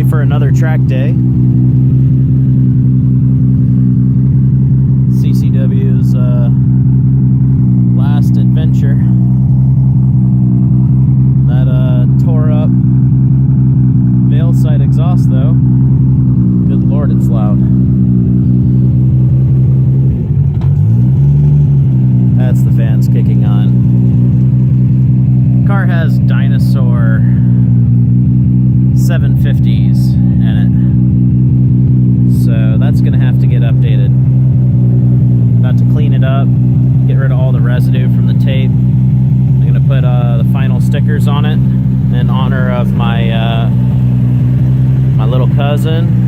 ready for another track day. CCW's last adventure. That tore up veil side exhaust though. Good Lord, it's loud. That's the fans kicking on. Car has dinosaur 750s in it, so that's gonna have to get updated. About to clean it up, get rid of all the residue from the tape. I'm gonna put the final stickers on it in honor of my my little cousin.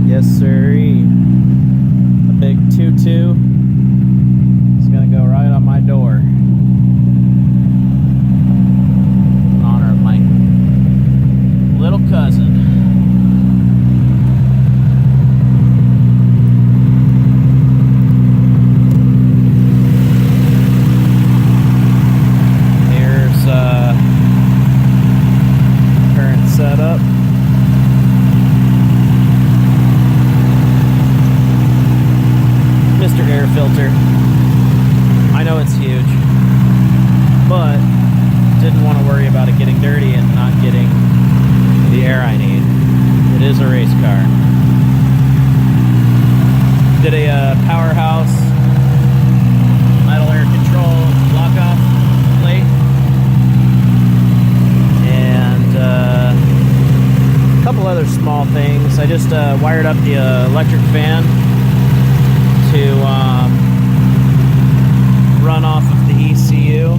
Yes, sirree. A big 2.2 is gonna go right on my door in honor of my little cousin. Here's current setup. Mr. Air Filter. I know it's huge, but didn't want to worry about it getting dirty and not getting the air I need. It is a race car. Did a powerhouse idle air control lock-off plate, and a couple other small things. I just wired up the electric fan to run off of the ECU.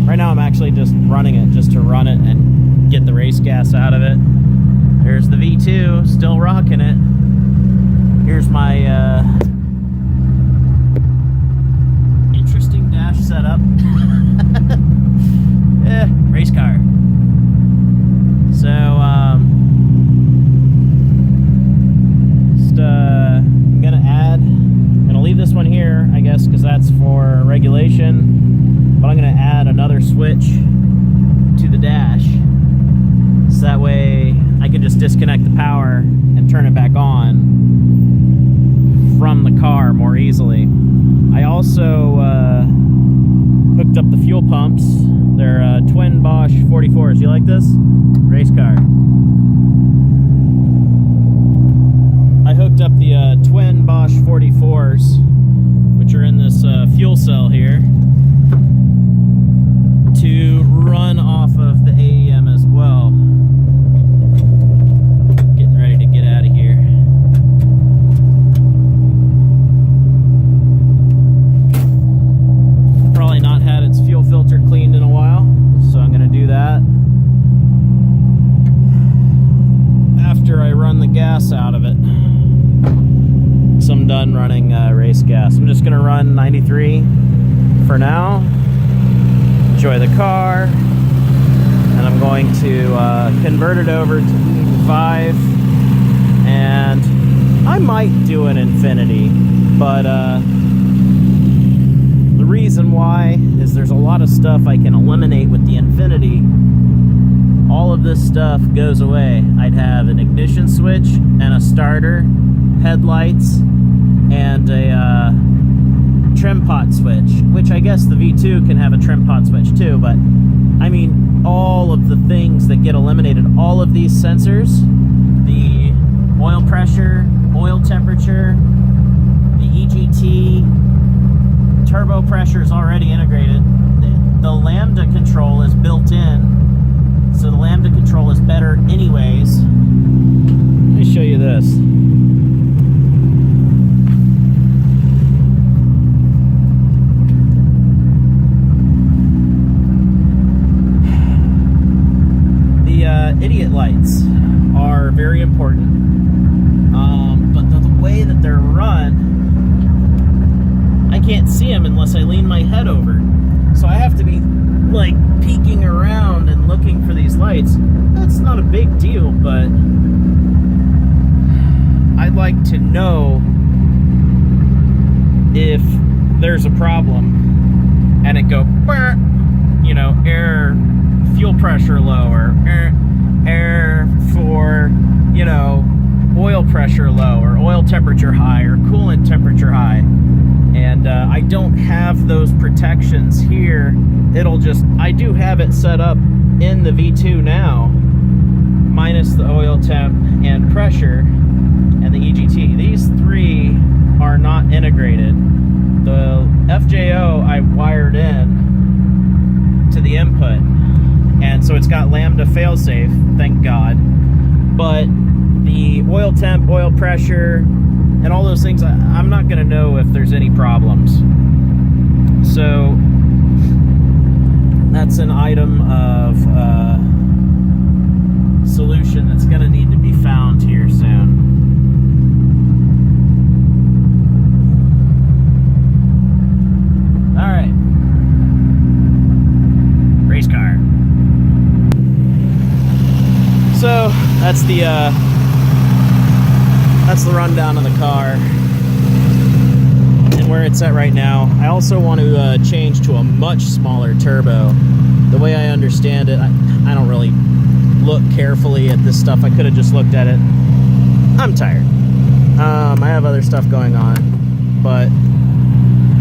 Right now I'm actually just running it just to run it and get the race gas out of it. There's the V2 still rocking it. Here's my interesting dash setup. Yeah, race car. So I'm gonna leave this one here, I guess, because that's for regulation, but I'm gonna add another switch to the dash, so that way I can just disconnect the power and turn it back on from the car more easily. I also hooked up the fuel pumps. They're twin Bosch 44s. You like this? Race car. I hooked up the twin Bosch 44s, which are in this fuel cell here, to run off of the AEM as well. Getting ready to get out of here. Probably not had its fuel filter cleaned in a while, so I'm going to do that after I run the gas out of it. So I'm done running race gas. I'm just gonna run 93 for now, enjoy the car, and I'm going to convert it over to 5, and I might do an Infinity, but the reason why is there's a lot of stuff I can eliminate with the Infinity. All of this stuff goes away. I'd have an ignition switch and a starter, headlights, and a trim pot switch, which I guess the V2 can have a trim pot switch too, but I mean all of the things that get eliminated, all of these sensors, the oil pressure, oil temperature, the EGT, turbo pressure is already integrated. The lambda control is built in, so the lambda control is better anyways. Let me show you this. Idiot lights are very important, but the way that they're run, I can't see them unless I lean my head over, so I have to be like peeking around and looking for these lights. That's not a big deal, but I'd like to know if there's a problem, and it go, you know, air, fuel pressure lower, air for, you know, oil pressure low, or oil temperature high, or coolant temperature high. And I don't have those protections here. It'll just, I do have it set up in the V2 now, minus the oil temp and pressure and the EGT. These three are not integrated. The FJO I wired in to the input, and so it's got lambda failsafe, thank God. But the oil temp, oil pressure, and all those things, I'm not going to know if there's any problems. So that's an item of solution that's going to need to be found here soon. All right, race car. So that's the rundown of the car and where it's at right now. I also want to change to a much smaller turbo. The way I understand it, I don't really look carefully at this stuff. I could have just looked at it. I'm tired. I have other stuff going on, but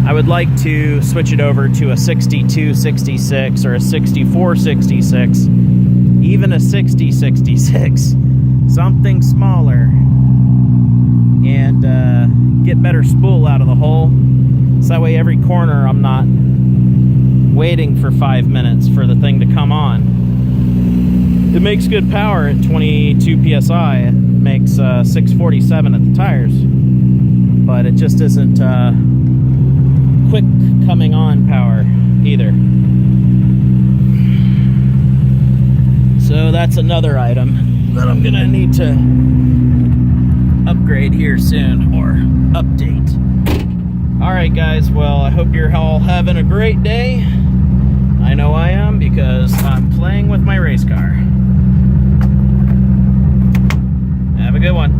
I would like to switch it over to a 6266 or a 6466, even a 6066, something smaller, and get better spool out of the hole. So that way every corner I'm not waiting for 5 minutes for the thing to come on. It makes good power at 22 psi. It makes 647 at the tires, but it just isn't quick coming on power either. So that's another item that I'm gonna need to upgrade here soon, or update. All right, guys, well, I hope you're all having a great day. I know I am, because I'm playing with my race car. Have a good one.